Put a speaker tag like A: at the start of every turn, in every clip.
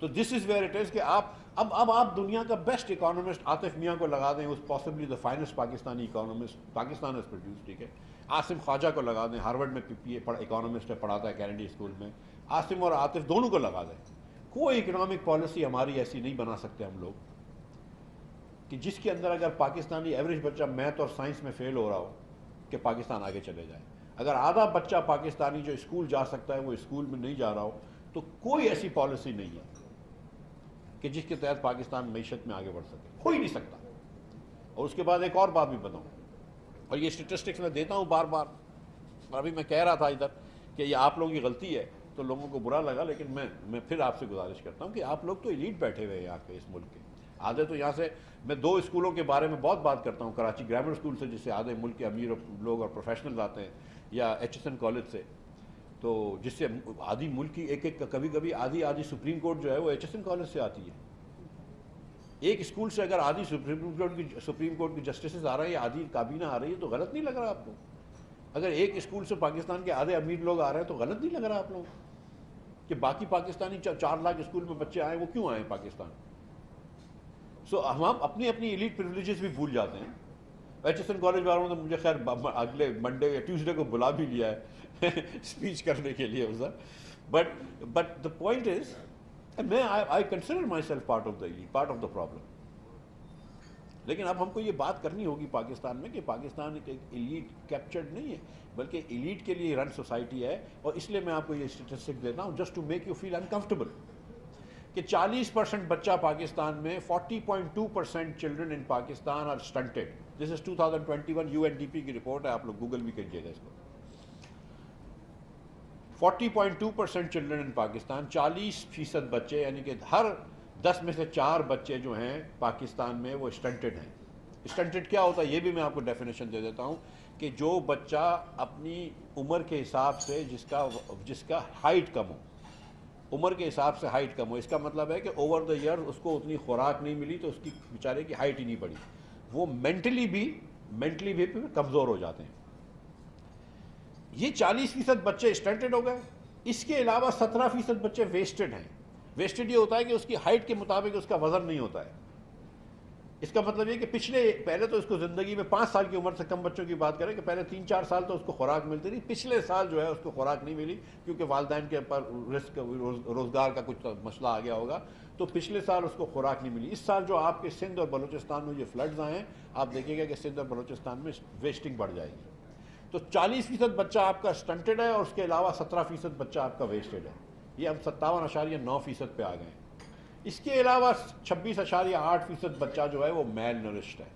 A: تو دس is where it is کہ اب آپ دنیا کا بیسٹ اکانومسٹ عاطف میاں کو لگا دیں, is possibly the finest Pakistani economist Pakistan has produce, ٹھیک ہے, عاصم خواجہ کو لگا دیں, ہارورڈ میں اکانومسٹ ہے, پڑھاتا ہے کینیڈی اسکول میں, عاصم اور عاطف دونوں کو لگا دیں. کوئی اکنامک پالیسی ہماری ایسی نہیں بنا سکتے ہم لوگ کہ جس کے اندر اگر پاکستانی ایوریج بچہ میتھ اور سائنس میں فیل ہو رہا ہو کہ پاکستان آگے چلے جائے. اگر آدھا بچہ پاکستانی جو اسکول جا سکتا ہے وہ اسکول میں نہیں جا رہا ہو, تو کوئی ایسی پالیسی نہیں ہے کہ جس کے تحت پاکستان معیشت میں آگے بڑھ سکے, ہو ہی نہیں سکتا. اور اس کے بعد ایک اور بات بھی بتاؤں, اور یہ اسٹیٹسٹکس میں دیتا ہوں بار بار, اور ابھی میں کہہ رہا تھا ادھر کہ یہ آپ لوگوں کی غلطی ہے تو لوگوں کو برا لگا, لیکن میں پھر آپ سے گزارش کرتا ہوں کہ آپ لوگ تو ایلیٹ بیٹھے ہوئے ہیں یہاں کے, اس ملک کے آدھے تو یہاں سے, میں 2 اسکولوں کے بارے میں بہت بات کرتا ہوں, کراچی گرامر اسکول سے جس سے آدھے ملک کے امیر لوگ اور پروفیشنل آتے ہیں, یا ایچ ایس این کالج سے, تو جس سے آدھی ملک کی ایک کبھی کبھی آدھی سپریم کورٹ جو ہے وہ ایچ ایس این کالج سے آتی ہے. ایک اسکول سے اگر آدھی سپریم کورٹ کی جسٹسز آ رہے ہیں یا آدھی کابینہ آ رہی ہے تو غلط نہیں لگ رہا آپ کو؟ اگر ایک اسکول سے پاکستان کے آدھے امیر لوگ آ رہے ہیں تو غلط نہیں لگ رہا آپ لوگ کہ باقی پاکستانی 4 لاکھ اسکول میں بچے آئے, وہ کیوں آئے پاکستان؟ ہم اپنی ایلیٹ پریولیجز بھی بھول جاتے ہیں. ایچ ایس این کالج والوں نے مجھے خیر اگلے منڈے یا ٹیوزڈے کو بلا بھی لیا ہے اسپیچ کرنے کے لیے ادھر, but the point is I consider myself part of the elite, part of the problem. لیکن اب ہم کو یہ بات کرنی ہوگی پاکستان میں کہ پاکستان ایک ایلیٹ کیپچرڈ نہیں ہے, بلکہ ایلیٹ کے لیے رن سوسائٹی ہے. اور اس لیے میں آپ کو یہ اسٹیٹسٹک دیتا ہوں just to make you feel uncomfortable کہ 40% بچہ پاکستان میں, 40.2% children in Pakistan are stunted. This is 2021 UNDP کی رپورٹ ہے, آپ لوگ گوگل بھی کیجیے گا اس کو. 40.2% چلڈرن ان پاکستان, 40% بچے, یعنی کہ ہر 10 میں سے 4 بچے جو ہیں پاکستان میں وہ اسٹنٹڈ ہیں. اسٹنٹڈ کیا ہوتا ہے یہ بھی میں آپ کو ڈیفینیشن دے دیتا ہوں کہ جو بچہ اپنی عمر کے حساب سے جس کا ہائٹ کم ہو, عمر کے حساب سے ہائٹ کم ہو, اس کا مطلب ہے کہ اوور دا ایئر اس کو اتنی خوراک نہیں ملی تو اس کی بیچارے کی ہائٹ ہی نہیں بڑھی, وہ مینٹلی بھی کمزور ہو جاتے ہیں. یہ 40% بچے اسٹنٹڈ ہو گئے. اس کے علاوہ 17% بچے ویسٹڈ ہیں. ویسٹڈ یہ ہوتا ہے کہ اس کی ہائٹ کے مطابق اس کا وزن نہیں ہوتا ہے. اس کا مطلب یہ کہ پہلے تو اس کو زندگی میں 5 سال کی عمر سے کم بچوں کی بات کریں کہ پہلے 3-4 سال تو اس کو خوراک ملتی تھی, پچھلے سال جو ہے اس کو خوراک نہیں ملی کیونکہ والدین کے اوپر رزق روزگار کا کچھ مسئلہ آ گیا ہوگا, تو پچھلے سال اس کو خوراک نہیں ملی. اس سال جو آپ کے سندھ اور بلوچستان میں یہ فلڈز آئے ہیں, آپ دیکھیں گے کہ سندھ اور بلوچستان میں ویسٹنگ بڑھ جائے گی. تو 40% بچہ آپ کا اسٹنٹڈ ہے اور اس کے علاوہ 17% بچہ آپ کا ویسٹڈ ہے. یہ ہم 57.9% پہ آ گئے ہیں. اس کے علاوہ 26.8% بچہ جو ہے وہ میل نرشڈ ہے,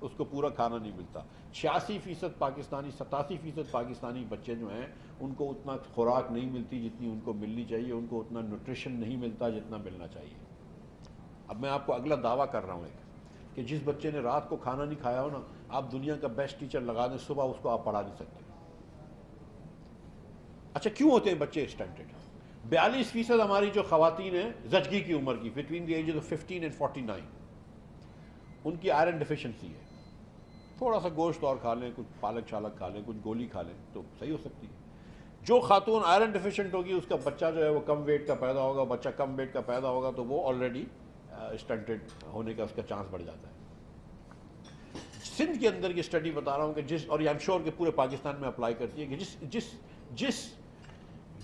A: اس کو پورا کھانا نہیں ملتا. 86% پاکستانی 87% پاکستانی بچے جو ہیں ان کو اتنا خوراک نہیں ملتی جتنی ان کو ملنی چاہیے, ان کو اتنا نیوٹریشن نہیں ملتا جتنا ملنا چاہیے. اب میں آپ کو اگلا دعویٰ کر رہا ہوں ایک کہ جس بچے نے رات کو کھانا نہیں کھایا ہو نا, آپ دنیا کا بیسٹ ٹیچر لگا دیں, صبح اس کو آپ پڑھا نہیں سکتے. اچھا کیوں ہوتے ہیں بچے اسٹنٹڈ؟ 42% ہماری جو خواتین ہیں زچگی کی عمر کی, between the ages of 15 and 49, ان کی آئرن ڈیفیشنسی ہے. تھوڑا سا گوشت اور کھا لیں, کچھ پالک شالک کھا لیں, کچھ گولی کھا لیں تو صحیح ہو سکتی ہے. جو خاتون آئرن ڈیفیشنٹ ہوگی اس کا بچہ جو ہے وہ کم ویٹ کا پیدا ہوگا. بچہ کم ویٹ کا پیدا ہوگا تو وہ آلریڈی اسٹنٹڈ ہونے کا اس کا چانس بڑھ جاتا ہے. سندھ کے اندر یہ اسٹڈی بتا رہا ہوں کہ اور یہ ایم شور کہ پورے پاکستان میں اپلائی کرتی ہے کہ جس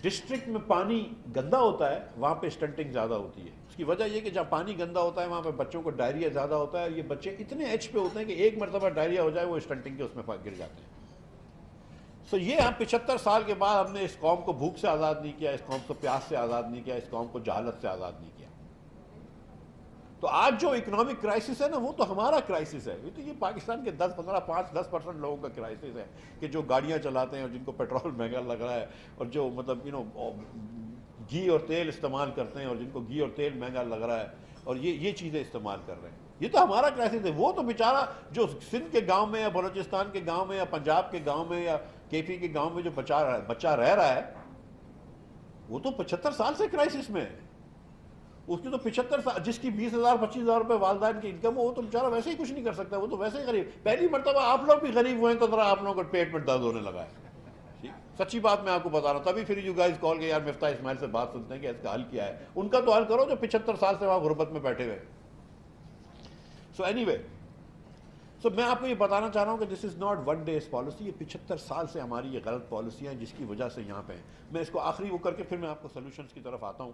A: ڈسٹرکٹ میں پانی گندا ہوتا ہے وہاں پہ اسٹنٹنگ زیادہ ہوتی ہے. اس کی وجہ یہ کہ جہاں پانی گندا ہوتا ہے وہاں پہ بچوں کو ڈائریا زیادہ ہوتا ہے. یہ بچے اتنے ایج پہ ہوتے ہیں کہ ایک مرتبہ ڈائریا ہو جائے وہ اسٹنٹنگ کے اس میں گر جاتے ہیں. یہ ہم 75 سال کے بعد ہم نے اس قوم کو بھوک سے آزاد نہیں کیا, اس قوم کو پیاس سے آزاد نہیں کیا, اس قوم کو جہالت سے آزاد نہیں کیا. تو آج جو اکنامک کرائسس ہے نا وہ تو ہمارا کرائسس ہے. یہ پاکستان کے 10% لوگوں کا کرائسس ہے کہ جو گاڑیاں چلاتے ہیں اور جن کو پیٹرول مہنگا لگ رہا ہے, اور جو مطلب گھی اور تیل استعمال کرتے ہیں اور جن کو گھی اور تیل مہنگا لگ رہا ہے اور یہ چیزیں استعمال کر رہے ہیں. یہ تو ہمارا کرائسس ہے. وہ تو بیچارہ جو سندھ کے گاؤں میں یا بلوچستان کے گاؤں میں یا پنجاب کے گاؤں میں یا کے پی کے گاؤں میں جو بچہ رہ رہا ہے وہ تو 75 سال سے کرائسس میں ہے. اس کی تو 75 سال, جس کی 20,000-25,000 روپے والدین کی انکم ہو وہ تو بیچارہ ویسے ہی کچھ نہیں کر سکتا, وہ تو ویسے ہی غریب. پہلی مرتبہ آپ لوگ بھی غریب ہوئے تو ذرا آپ لوگوں کو پیٹ میں درد ہونے لگا ہے. ٹھیک سچی بات میں آپ کو بتا رہا ہوں. تبھی پھر یو گائز کال کے یار مفتاح اسماعیل سے بات سنتے ہیں کہ اس کا حل کیا ہے. ان کا تو حل کرو جو 75 سال سے وہاں غربت میں بیٹھے ہوئے. سو اینی وے، سو میں آپ کو یہ بتانا چاہ رہا ہوں کہ this is not one day's policy. یہ 75 سال سے ہماری یہ غلط پالیسیاں ہیں جس کی وجہ سے یہاں پہ ہیں. میں اس کو آخری وہ کر کے پھر میں آپ کو سولوشنس کی طرف آتا ہوں.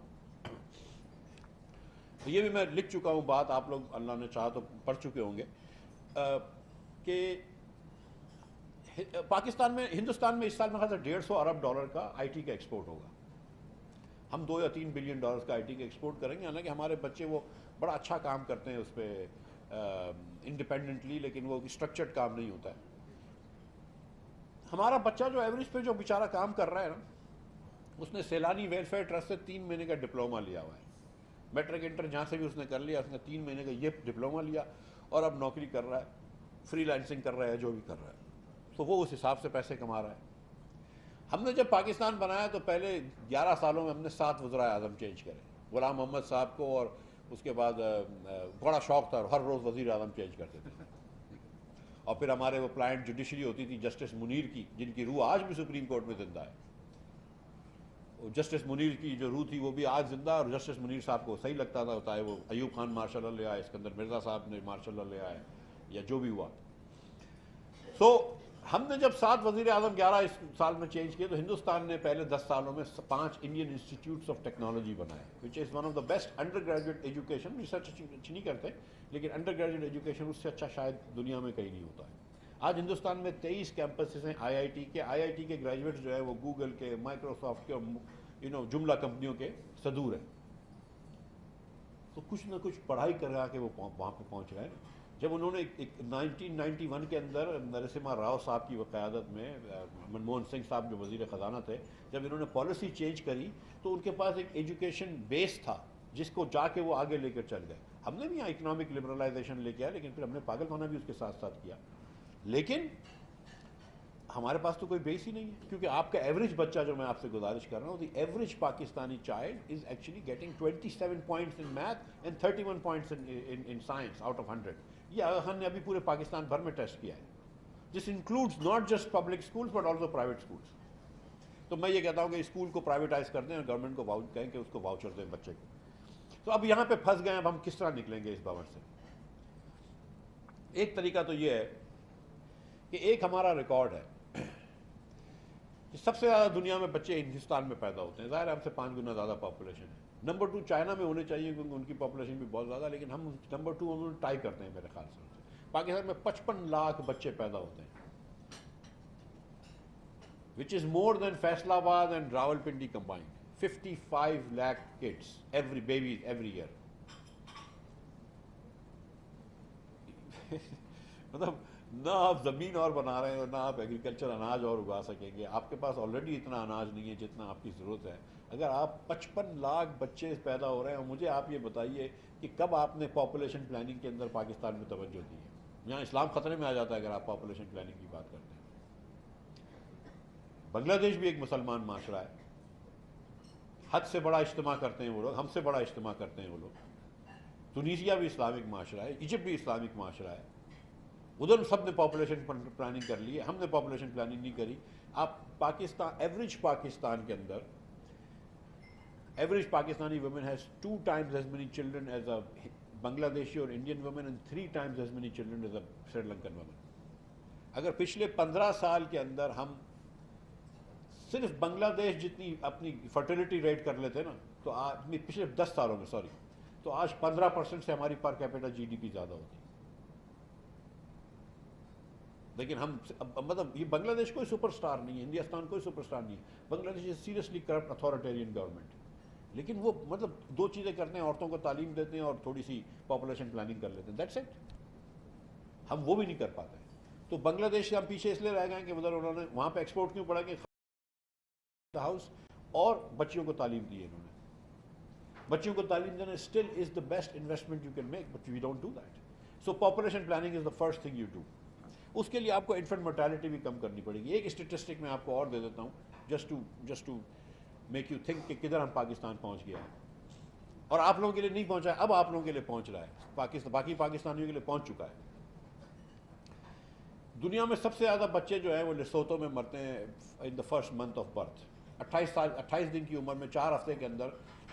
A: یہ بھی میں لکھ چکا ہوں بات، آپ لوگ اللہ نے چاہا تو پڑھ چکے ہوں گے کہ پاکستان میں، ہندوستان میں اس سال میں خاصا 150 ارب ڈالر کا آئی ٹی کا ایکسپورٹ ہوگا. ہم 2 یا 3 بلین ڈالرز کا آئی ٹی کا ایکسپورٹ کریں گے. حالانکہ ہمارے بچے وہ بڑا اچھا کام کرتے ہیں اس پہ انڈیپینڈنٹلی، لیکن وہ اسٹرکچرڈ کام نہیں ہوتا ہے. ہمارا بچہ جو ایوریج پہ جو بیچارہ کام کر رہا ہے نا، اس نے سیلانی ویلفیئر ٹرسٹ سے 3 مہینے کا ڈپلوما لیا ہوا ہے. میٹرک انٹر جہاں سے بھی اس نے کر لیا، اس نے 3 مہینے کا یہ ڈپلوما لیا اور اب نوکری کر رہا ہے، فری لانسنگ کر رہا ہے، جو بھی کر رہا ہے. تو وہ اس حساب سے پیسے کما رہا ہے. ہم نے جب پاکستان بنایا تو پہلے 11 سالوں میں ہم نے 7 وزرائے اعظم چینج کرے. غلام محمد صاحب کو، اور اس کے بعد بڑا شوق تھا، ہر روز وزیر اعظم چینج کرتے تھے. اور پھر ہمارے وہ پلانٹ جوڈیشری ہوتی تھی جسٹس منیر کی، جن کی روح آج بھی سپریم کورٹ میں زندہ ہے. جسٹس منیر کی جو روح تھی وہ بھی آج زندہ ہے، اور جسٹس منیر صاحب کو صحیح لگتا تھا ہوتا ہے وہ ایوب خان مارشل اللہ لے آئے، اسکندر مرزا صاحب نے مارشل اللہ لے آئے، یا جو بھی ہوا. سو ہم نے جب 7 وزیر اعظم 11 اس سال میں چینج کیے، تو ہندوستان نے پہلے 10 سالوں میں 5 انڈین انسٹیٹیوٹس آف ٹیکنالوجی بنائے، which is one of the best undergraduate education. Research اچھی نہیں کرتے، لیکن انڈر گریجویٹ ایجوکیشن اس سے اچھا شاید دنیا میں کہیں نہیں ہوتا ہے. آج ہندوستان میں 23 کیمپسز ہیں آئی آئی ٹی کے. آئی آئی ٹی کے گریجویٹس جو ہے وہ گوگل کے، مائکروسافٹ کے، اور جملہ کمپنیوں کے صدور ہیں. تو کچھ نہ کچھ پڑھائی کرا کے وہ وہاں پہ پہنچ رہے ہیں. جب انہوں نے 1991 کے اندر نرسمہا راؤ صاحب کی قیادت میں، منموہن سنگھ صاحب جو وزیر خزانہ تھے، جب انہوں نے پالیسی چینج کری تو ان کے پاس ایک ایجوکیشن بیس تھا جس کو جا کے وہ آگے لے کر چل گئے. ہم نے بھی یہاں اکنامک لبرلائزیشن لے کے آیا، لیکن پھر ہم نے پاگل ہونا بھی اس کے ساتھ ساتھ کیا. لیکن ہمارے پاس تو کوئی بیس ہی نہیں ہے. کیونکہ آپ کا ایوریج بچہ، جو میں آپ سے گزارش کر رہا ہوں، the average Pakistani child is actually getting 27 points in math and 31 points in science out of 100. یہ ہم نے ابھی پورے پاکستان بھر میں ٹیسٹ کیا ہے. This includes not just public schools but also private schools. تو میں یہ کہتا ہوں کہ اسکول کو پرائیویٹائز کر دیں اور گورنمنٹ کو کہیں کہ اس کو واؤچر دیں بچے کو. تو اب یہاں پہ پھنس گئے. اب ہم کس طرح نکلیں گے اس بابر سے؟ ایک طریقہ تو یہ ہے کہ ایک ہمارا ریکارڈ ہے کہ سب سے زیادہ دنیا میں بچے ہندوستان میں پیدا ہوتے ہیں. ظاہر ہے ہم سے 5 گنا زیادہ پاپولیشن ہے. نمبر 2 چائنا میں ہونے چاہیے کیونکہ ان کی پاپولیشن بھی بہت زیادہ، لیکن ہم نمبر 2 ہم ٹائی کرتے ہیں میرے خیال سے. پاکستان میں 55 لاکھ بچے پیدا ہوتے ہیں، which is more than Faisal آباد and Rawalpindi combined. 55 lakh kids, babies every year. مطلب نہ آپ زمین اور بنا رہے ہیں، نہ آپ ایگریکلچر اناج اور اگا سکیں گے. آپ کے پاس آلریڈی اتنا اناج نہیں ہے جتنا آپ کی ضرورت ہے. اگر آپ 55 لاکھ بچے پیدا ہو رہے ہیں، اور مجھے آپ یہ بتائیے کہ کب آپ نے پاپولیشن پلاننگ کے اندر پاکستان میں توجہ دی ہے؟ یہاں اسلام خطرے میں آ جاتا ہے اگر آپ پاپولیشن پلاننگ کی بات کرتے ہیں. بنگلہ دیش بھی ایک مسلمان معاشرہ ہے. حد سے بڑا اجتماع کرتے ہیں وہ لوگ، ہم سے بڑا اجتماع کرتے ہیں وہ لوگ. تونیزیا بھی اسلامک معاشرہ ہے، ایجپٹ بھی اسلامک معاشرہ ہے. ادھر سب نے پاپولیشن پلاننگ کر لی ہے، ہم نے پاپولیشن پلاننگ نہیں کری. آپ پاکستان، ایوریج پاکستان کے اندر average Pakistani woman has 2 times as many children as a Bangladeshi اور Indian woman and 3 times as many children as a Sri Lankan woman. اگر پچھلے 15 سال کے اندر ہم صرف بنگلہ دیش جتنی اپنی فرٹیلیٹی ریٹ کر لیتے نا، تو آج پچھلے 10 سالوں میں تو آج 15% سے ہماری پر کیپیٹل جی ڈی پی زیادہ ہوتی. لیکن ہم مطلب یہ بنگلہ دیش کوئی سپر سٹار نہیں ہے، ہندوستان کوئی سپر سٹار نہیں ہے. بنگلہ دیش از سیریسلی کرپٹ اتھارٹیرین گورنمنٹ. لیکن وہ مطلب 2 چیزیں کرتے ہیں، عورتوں کو تعلیم دیتے ہیں اور تھوڑی سی پاپولیشن پلاننگ کر لیتے ہیں. That's it. ہم وہ بھی نہیں کر پاتے. تو بنگلہ دیش سے ہم پیچھے اس لیے رہ گئے کہ ادھر انہوں نے وہاں پہ ایکسپورٹ کیوں پڑا کہ ہاؤس اور بچیوں کو تعلیم دی ہے. انہوں نے بچیوں کو تعلیم دینا still is the best investment you can make, but we don't do that. So population planning is the first thing you do. اس کے لیے آپ کو انفنٹ مرٹیلٹی بھی کم کرنی پڑے گی. ایک اسٹیٹسٹک میں آپ کو اور دے دیتا ہوں just to make you think کہ کدھر ہم پاکستان پہنچ گیا ہے. اور آپ لوگوں کے لیے نہیں پہنچا ہے، اب آپ لوگوں کے لیے پہنچ رہا ہے. باقی پاکستانیوں کے لیے پہنچ چکا ہے. دنیا میں سب سے زیادہ بچے جو ہیں وہ لیسوتو میں مرتے ہیں in the first month of birth. 28 دن کی عمر میں 4 ہفتے کے اندر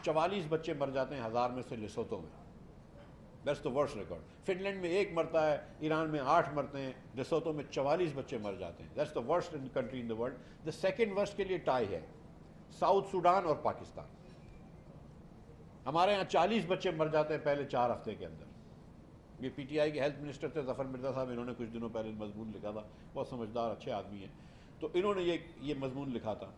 A: 44 بچے مر جاتے ہیں 1000 میں سے لیسوتو میں. That's the worst record. Finland میں 1 مرتا ہے, ایران میں 8 مرتے ہیں, لیسوتو میں 44 بچے مر جاتے ہیں. That's the worst country in the world. The second worst کے لیے ٹائی ہے ساؤتھ سوڈان اور پاکستان. ہمارے یہاں 40 بچے مر جاتے ہیں پہلے 4 ہفتے کے اندر. یہ پی ٹی آئی کے ہیلتھ منسٹر تھے ظفر مرزا صاحب, انہوں نے کچھ دنوں پہلے مضمون لکھا تھا, بہت سمجھدار اچھے آدمی ہیں. تو انہوں نے یہ مضمون لکھا تھا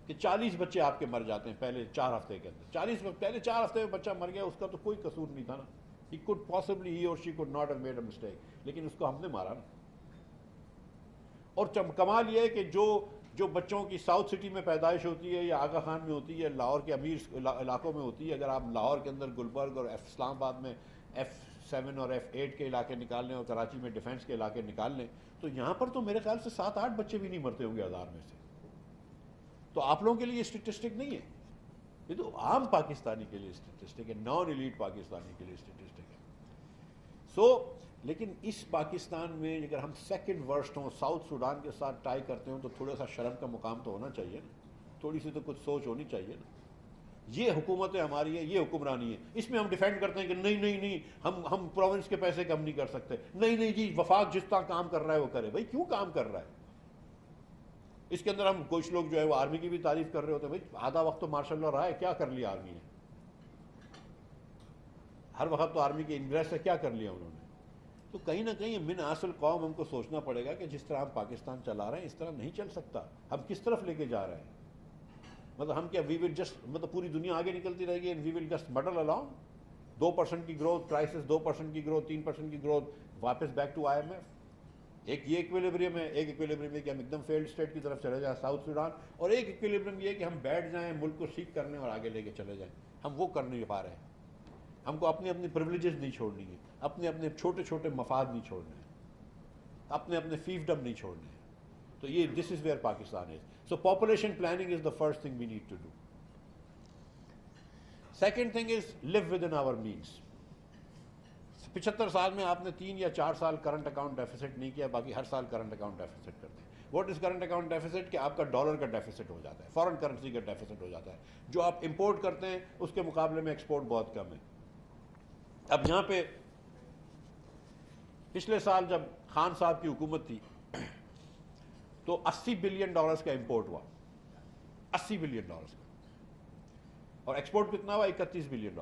A: کہ 40 بچے آپ کے مر جاتے ہیں پہلے 4 ہفتے کے اندر. پہلے 4 ہفتے میں بچہ مر گیا, اس کا تو کوئی قصور نہیں تھا نا. He could possibly, he or she could not have made a mistake. لیکن اس کو ہم نے مارا نا. اور کمال یہ ہے کہ جو بچوں کی ساؤتھ سٹی میں پیدائش ہوتی ہے یا آغا خان میں ہوتی ہے, لاہور کے امیر علاقوں میں ہوتی ہے, اگر آپ لاہور کے اندر گلبرگ اور اسلام آباد میں F7 اور F8 کے علاقے نکال لیں اور کراچی میں ڈیفینس کے علاقے نکال لیں, تو یہاں پر تو میرے خیال سے 7-8 بچے بھی نہیں مرتے ہوں گے 1000 میں سے. تو آپ لوگوں کے لیے اسٹیٹسٹک نہیں ہے, یہ تو عام پاکستانی کے لیے اسٹیٹسٹک ہے, نان ایلیٹ پاکستانی کے لیے اسٹیٹسٹک ہے. لیکن اس پاکستان میں اگر ہم سیکنڈ ورسٹ ہوں, ساؤتھ سوڈان کے ساتھ ٹائی کرتے ہوں, تو تھوڑا سا شرم کا مقام تو ہونا چاہیے نا, تھوڑی سی تو کچھ سوچ ہونی چاہیے نا. یہ حکومت ہماری ہے, یہ حکمرانی ہے. اس میں ہم ڈیفینڈ کرتے ہیں کہ نہیں ہم پروونس کے پیسے کم نہیں کر سکتے, نہیں جی وفاق جس طرح کام کر رہا ہے وہ کرے. بھائی کیوں کام کر رہا ہے؟ اس کے اندر ہم کچھ لوگ جو ہے وہ آرمی کی بھی تعریف کر رہے ہوتے ہیں. بھائی آدھا وقت تو ماشاء اللہ رہا ہے, کیا کر لیا آرمی نے؟ ہر وقت تو آرمی کے انگریس سے کیا کر لیا انہوں نے؟ تو کہیں نہ کہیں من اصل قوم ہم کو سوچنا پڑے گا کہ جس طرح ہم پاکستان چلا رہے ہیں اس طرح نہیں چل سکتا. ہم کس طرف لے کے جا رہے ہیں؟ مطلب ہم کیا وی ول جسٹ مطلب پوری دنیا آگے نکلتی رہے گی and we will just muddle along. 2% کی گروتھ کرائسس, 2% کی گروتھ, 3% کی گروتھ, واپس بیک ٹو IMF. ایک یہ ایکویلیبریم ہے, ایک ایکویلیبریم ہے کہ ہم ایک دم فیلڈ اسٹیٹ کی طرف چلے جائیں ساؤتھ سوڈان, اور ایک ایکویلیبریم یہ ہے کہ ہم بیٹھ جائیں ملک کو سیکھ کرنے اور آگے لے کے چلے جائیں. ہم وہ کر نہیں پا رہے ہیں. ہم کو اپنی پریولیجز نہیں چھوڑنی ہے, اپنے چھوٹے چھوٹے مفاد نہیں چھوڑنے ہیں, اپنے فیفڈم نہیں چھوڑنے ہیں. تو یہ this is where Pakistan is. So population planning is the first thing we need to do. Second thing is live within our means. 75 سال میں آپ نے 3 یا 4 سال کرنٹ اکاؤنٹ ڈیفیسٹ نہیں کیا, باقی ہر سال کرنٹ اکاؤنٹ ڈیفیسٹ کرتے ہیں. What is current account deficit? کہ آپ کا ڈالر کا ڈیفیسٹ ہو جاتا ہے, فارن کرنسی کا ڈیفیسٹ ہو جاتا ہے. جو آپ امپورٹ کرتے ہیں اس کے مقابلے میں ایکسپورٹ بہت کم ہے. اب یہاں پہ پچھلے سال جب خان صاحب کی حکومت تھی تو $80 بلین کا امپورٹ ہوا, $80 بلین کا, اور ایکسپورٹ کتنا ہوا؟ $31 بلین.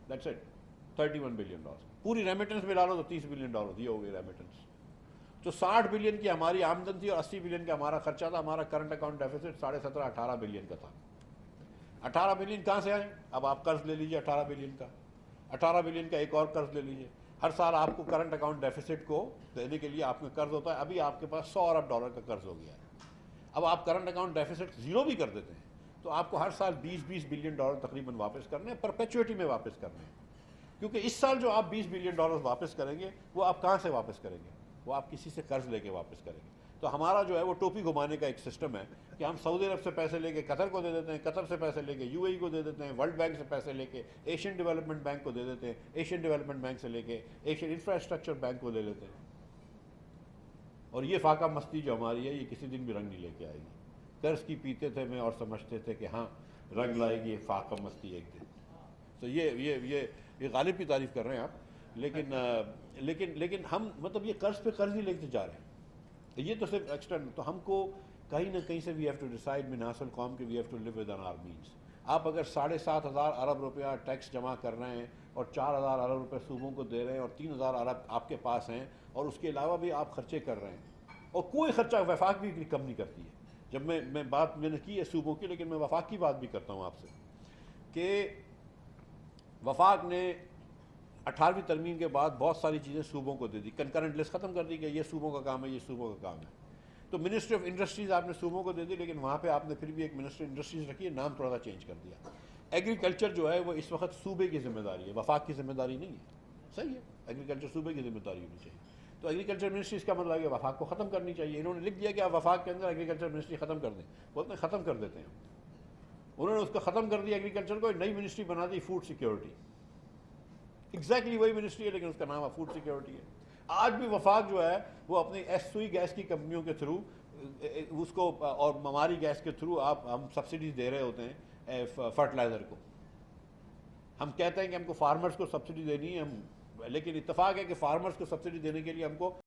A: That's it, $31 billion. پوری ریمیٹنس میں ڈالو تو $30 بلین یہ ہو گئی ریمیٹنس. تو 60 بلین کی ہماری آمدن تھی اور 80 بلین کا ہمارا خرچہ تھا. ہمارا کرنٹ اکاؤنٹ ڈیفیسٹ 17.5-18 بلین کا تھا. 18 بلین کہاں سے آئے؟ اب آپ قرض لے لیجیے 18 بلین کا, 18 بلین کا ایک اور قرض لے لیجیے. ہر سال آپ کو کرنٹ اکاؤنٹ ڈیفیسٹ کو دینے کے لیے آپ کا قرض ہوتا ہے. ابھی آپ کے پاس $100 ارب کا قرض ہو گیا ہے. اب آپ کرنٹ اکاؤنٹ ڈیفیسٹ زیرو بھی کر دیتے ہیں تو آپ کو ہر سال $20 بلین تقریباً واپس کرنے ہیں, پرپیچوٹی میں واپس کرنے ہیں. کیونکہ اس سال جو آپ $20 بلین واپس کریں گے وہ آپ کہاں سے واپس کریں گے؟ وہ آپ کسی سے قرض لے کے واپس کریں گے. تو ہمارا جو ہے وہ ٹوپی گھمانے کا ایک سسٹم ہے کہ ہم سعودی عرب سے پیسے لے کے قطر کو دے دیتے ہیں, قطر سے پیسے لے کے UAE کو دے دیتے ہیں, ورلڈ بینک سے پیسے لے کے ایشین ڈیولپمنٹ بینک کو دے دیتے ہیں, ایشین ڈیولپمنٹ بینک سے لے کے ایشین انفراسٹرکچر بینک کو دے لیتے ہیں. اور یہ فاقہ مستی جو ہماری ہے یہ کسی دن بھی رنگ نہیں لے کے آئے گی. قرض کی پیتے تھے میں اور سمجھتے تھے کہ ہاں رنگ لائے گی فاقہ مستی ایک دن. تو یہ غالب کی تعریف کر رہے ہیں آپ, لیکن ہم مطلب یہ قرض پہ قرض ہی لیتے جا رہے ہیں. یہ تو صرف ایکسٹرنل. تو ہم کو کہیں نہ کہیں سے وی ہیو ٹو ڈیسائڈ من اصل قوم کے we have to live within our means. آپ اگر 7,500 ارب روپیہ ٹیکس جمع کر رہے ہیں اور 4,000 ارب روپے صوبوں کو دے رہے ہیں اور 3,000 ارب آپ کے پاس ہیں اور اس کے علاوہ بھی آپ خرچے کر رہے ہیں, اور کوئی خرچہ وفاق بھی کم نہیں کرتی ہے. جب میں نے کی ہے صوبوں کی, لیکن میں وفاق کی بات بھی کرتا ہوں آپ سے کہ وفاق نے 18ویں ترمیم کے بعد بہت ساری چیزیں صوبوں کو دے دی, کنکرنٹ لسٹ ختم کر دی کہ یہ صوبوں کا کام ہے, یہ صوبوں کا کام ہے. تو منسٹری آف انڈسٹریز آپ نے صوبوں کو دے دی, لیکن وہاں پہ آپ نے پھر بھی ایک منسٹری انڈسٹریز رکھی ہے, نام تھوڑا سا چینج کر دیا. ایگریکلچر جو ہے وہ اس وقت صوبے کی ذمہ داری ہے, وفاق کی ذمہ داری نہیں ہے. صحیح ہے, ایگریکلچر صوبے کی ذمہ داری ہونی چاہیے. تو ایگریکلچر منسٹری اس کا مطلب ہے کہ وفاق کو ختم کرنی چاہیے. انہوں نے لکھ دیا کہ آپ وفاق کے اندر ایگریکلچر منسٹری ختم کر دیں. بولتے ہیں ختم کر دیتے ہیں. انہوں نے اس کو ختم کر دیا ایگریکلچر کو, ایک نئی منسٹری بنا دی فوڈ سیکیورٹی. ایگزیکٹلی وہی منسٹری ہے لیکن اس کا نام فوڈ سیکیورٹی ہے. آج بھی وفاق جو ہے وہ اپنی ایس سوئی گیس کی کمپنیوں کے تھرو اس کو اور مماری گیس کے تھرو ہم سبسڈیز دے رہے ہوتے ہیں فرٹیلائزر کو. ہم کہتے ہیں کہ ہم کو فارمرز کو سبسڈی دینی ہے، لیکن اتفاق ہے کہ فارمرز کو سبسڈی دینے کے لیے ہم کو